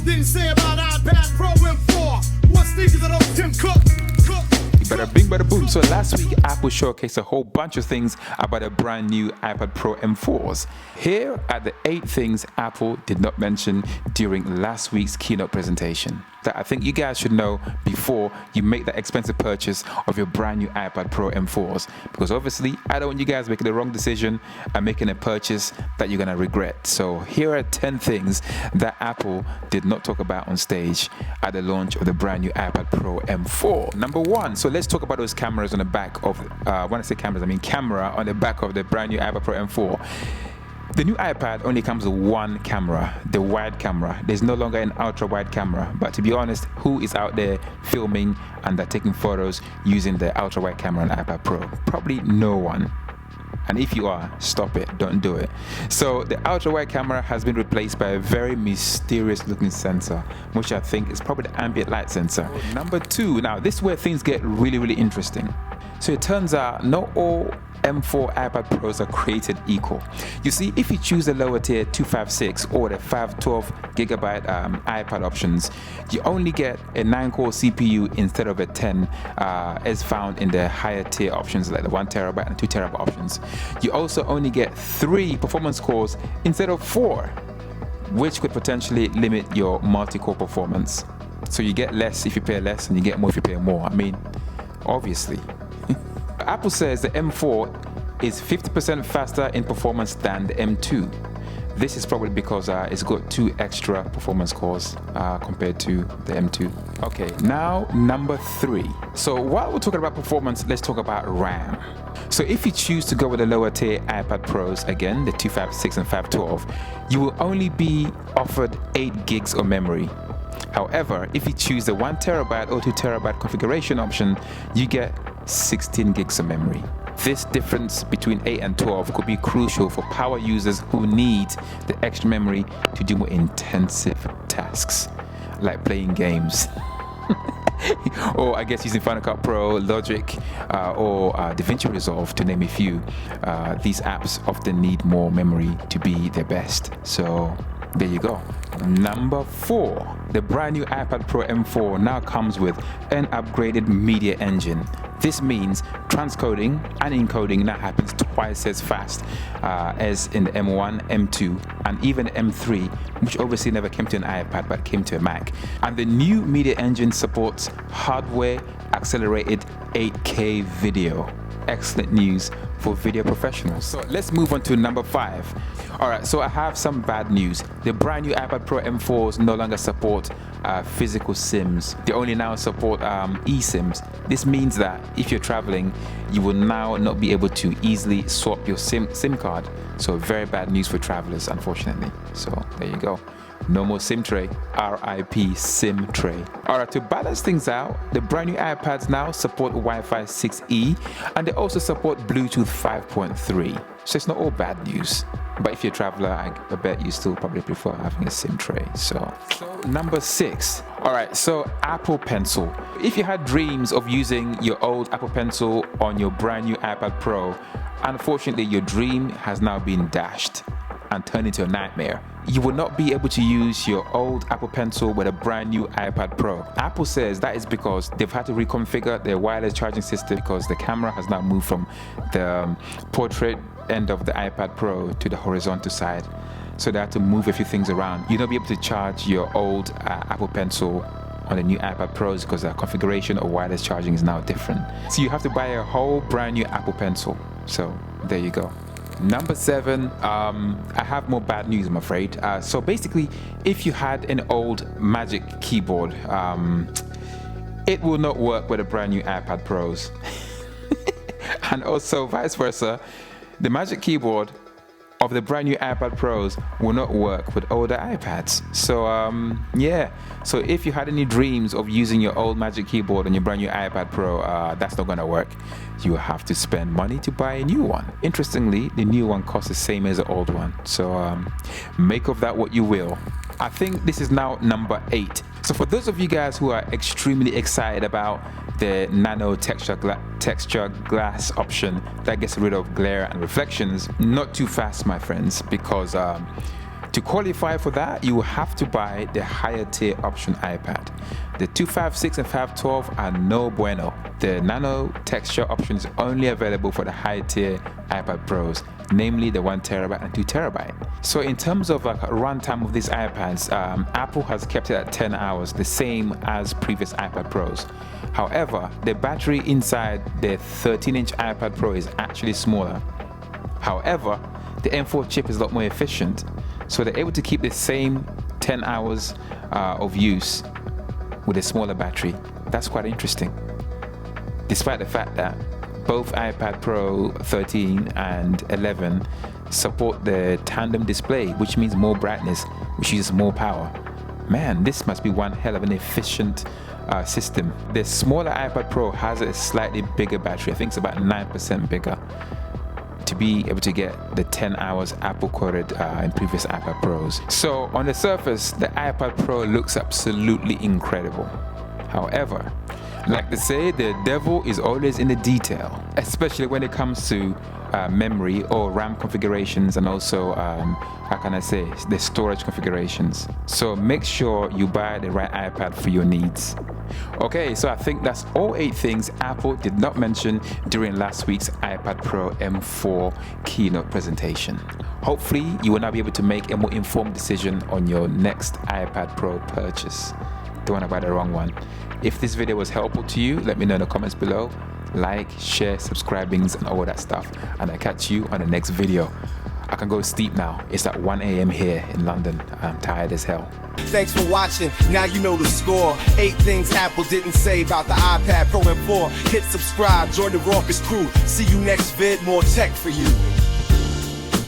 didn't say about iPad Pro M4. What sneakers are those Tim Cook? Bada bing, bada boom. So last week, Apple showcased a whole bunch of things about a brand new iPad Pro M4s. Here are the 8 things Apple did not mention during last week's keynote presentation that I think you guys should know before you make that expensive purchase of your brand new iPad Pro M4s. Because obviously, I don't want you guys making the wrong decision and making a purchase that you're gonna regret. So here are 10 things that Apple did not talk about on stage at the launch of the brand new iPad Pro M4. Number 1, so let's talk about those cameras on the back of, when I say cameras, I mean camera on the back of the brand new iPad Pro M4. The new iPad only comes with one camera, the wide camera. There's no longer an ultra wide camera, but to be honest, who is out there filming and taking photos using the ultra wide camera on iPad Pro? Probably no one. And if you are, stop it, don't do it. So the ultra wide camera has been replaced by a very mysterious looking sensor, which I think is probably the ambient light sensor. Number 2, now this is where things get really interesting. So it turns out not all M4 iPad Pros are created equal. You see, if you choose the lower tier 256 or the 512GB iPad options, you only get a 9-core CPU instead of a 10 as found in the higher tier options like the 1TB and 2TB options. You also only get 3 performance cores instead of 4, which could potentially limit your multi-core performance. So you get less if you pay less and you get more if you pay more. I mean, obviously. Apple says the M4 is 50% faster in performance than the M2. This is probably because it's got 2 extra performance cores compared to the M2. Okay, now number 3. So while we're talking about performance, let's talk about RAM. So if you choose to go with the lower tier iPad Pros, again, the 256 and 512, you will only be offered 8 gigs of memory. However, if you choose the 1TB or 2TB configuration option, you get 16 gigs of memory. This difference between 8 and 12 could be crucial for power users who need the extra memory to do more intensive tasks, like playing games. Or I guess using Final Cut Pro, Logic, or DaVinci Resolve, to name a few. These apps often need more memory to be their best. So there you go. Number 4, the brand new iPad Pro M4 now comes with an upgraded media engine. This means transcoding and encoding now happens twice as fast as in the M1, M2, and even M3, which obviously never came to an iPad but came to a Mac. And the new media engine supports hardware accelerated 8K video. Excellent news for video professionals. So let's move on to number 5. Alright, so I have some bad news. The brand new iPad Pro M4s no longer support physical SIMs. They only now support eSIMs. This means that if you're traveling, you will now not be able to easily swap your SIM card. So very bad news for travelers, unfortunately. So there you go. No more SIM tray, RIP SIM tray. Alright, to balance things out, the brand new iPads now support Wi-Fi 6E and they also support Bluetooth 5.3. So it's not all bad news. But if you're a traveler, I bet you still probably prefer having a SIM tray. So number 6. Alright, so Apple Pencil. If you had dreams of using your old Apple Pencil on your brand new iPad Pro, unfortunately your dream has now been dashed and turned into a nightmare. You will not be able to use your old Apple Pencil with a brand new iPad Pro. Apple says that is because they've had to reconfigure their wireless charging system because the camera has now moved from the portrait end of the iPad Pro to the horizontal side. So they had to move a few things around. You'll not be able to charge your old Apple Pencil on the new iPad Pros because the configuration of wireless charging is now different. So you have to buy a whole brand new Apple Pencil. So there you go. Number 7, I have more bad news, I'm afraid. So basically, if you had an old Magic Keyboard, it will not work with a brand new iPad Pros. And also vice versa, the Magic Keyboard of the brand new iPad Pros will not work with older iPads. So yeah, so if you had any dreams of using your old Magic Keyboard on your brand new iPad Pro, that's not gonna work. You have to spend money to buy a new one. Interestingly, the new one costs the same as the old one. So make of that what you will. I think this is now number 8. So for those of you guys who are extremely excited about the Nano texture glass option that gets rid of glare and reflections, not too fast, my friends, because To qualify for that, you will have to buy the higher tier option iPad. The 256 and 512 are no bueno. The Nano texture option is only available for the high tier iPad Pros, namely the 1TB and 2TB. So in terms of like runtime of these iPads, Apple has kept it at 10 hours, the same as previous iPad Pros. However, the battery inside the 13-inch iPad Pro is actually smaller. However, the M4 chip is a lot more efficient, so they're able to keep the same 10 hours of use with a smaller battery. That's quite interesting. Despite the fact that both iPad Pro 13 and 11 support the tandem display, which means more brightness, which uses more power. Man, this must be one hell of an efficient system. The smaller iPad Pro has a slightly bigger battery. I think it's about 9% bigger, to be able to get the 10 hours Apple quoted in previous iPad Pros. So on the surface, the iPad Pro looks absolutely incredible. However, like they say, the devil is always in the detail, especially when it comes to memory or RAM configurations, and also, how can I say, the storage configurations. So make sure you buy the right iPad for your needs. Okay, so I think that's all 8 things Apple did not mention during last week's iPad Pro M4 keynote presentation. Hopefully, you will now be able to make a more informed decision on your next iPad Pro purchase. Don't want to buy the wrong one. If this video was helpful to you, let me know in the comments below. Like, share, subscribings, and all that stuff. And I'll catch you on the next video. I can go sleep now. It's at 1 a.m. here in London. I'm tired as hell. Thanks for watching. Now you know the score. 8 things Apple didn't say about the iPad Pro M4. Hit subscribe, join the raucous crew. See you next vid, more tech for you.